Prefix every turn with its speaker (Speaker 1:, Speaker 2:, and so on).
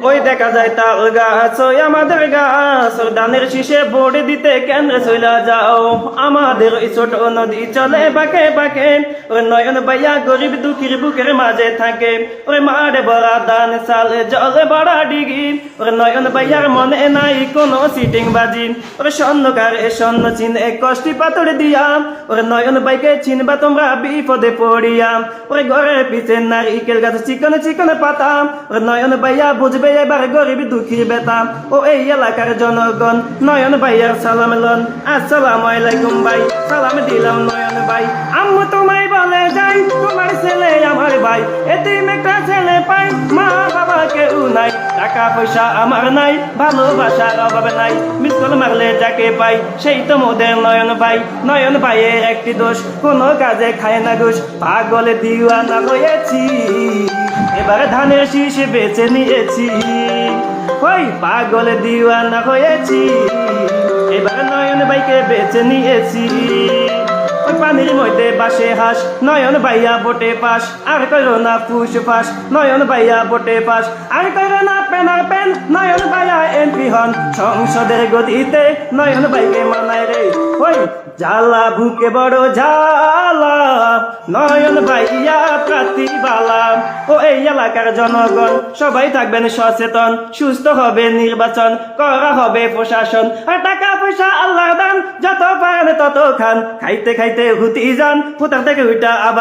Speaker 1: ওই দেখা যায় তাল গাছ ওই আমাদের গাছ ধানের শীষে ভোট দিতে কেন্দ্রে চলে যাও আমাদের ওই ছোট নদী চলে বাঁকে বাঁকে ওই নয়ন ভাইয়া গরিব দুঃখীর বুকের মাঝে থাকে ওই মাঠে ভরা ধান চালে জলে ভরা ডিগি ওই নয়ন ভাইয়ার মনে নাই কোনো সিটিং বাজি ওই স্বর্ণকার স্বর্ণ চিনে কষ্টি পাথর দিয়া ওই নয়ন ভাইকে চিনবা তোমরা বিপদে পড়িয়া ওই ঘরের পিছে নারিকেল গাছ চিকন চিকন পাতা ওই নয়ন ভাইয়া বুঝবে এবার গরিব দুঃখীর বেতা ও এই এলাকার জনগণ নয়ন ভাইয়ার সালাম লন আসসালামু আলাইকুম ভাই সালাম দিলাম নয়ন ভাই আম্মু তোমায় বলে যাই তোমার ছেলে আমার ভাই এতিম একটা ছেলে পাই মা বাবা কেউ নাই টাকা পয়সা আমার নাই ভালোবাসার অভাব নাই মিস কল মারলে যাকে পাই সেই তো মোদের নয়ন ভাই নয়ন ভাইয়ের একটি দোষ কোনো কাজে খায় না ঘুষ পাগলে দিওয়ানা হয়েছি এবার ধানের শীষ বেছে নিয়েছি ওই পাগলে দিওয়ানা হয়েছি এবার নয়ন ভাইকে বেছে নিয়েছি ওই পানির মধ্যে বাসে হাঁস নয়ন ভাইয়া বোটে পাস আর করো না ফুস ফাঁস নয়ন ভাইয়া বোটে পাস আর করো না পেনার পেন নয়ন ভাইয়া এমপি হন সংসদের গতিতে নয়ন ভাইকে মানায় রে ওই জ্বালা বুকে বড় ঝালা নয়ন ভাইয়া প্রার্থীবালা ও এই এলাকার জনগণ সবাই থাকবেন সচেতন সুস্থ হবে নির্বাচন করা হবে প্রশাসন আর টাকা পয়সা আল্লাহর দান যত পারেন তত খান খাইতে খাইতে হুতি যান ফুটার থেকে উইটা আবার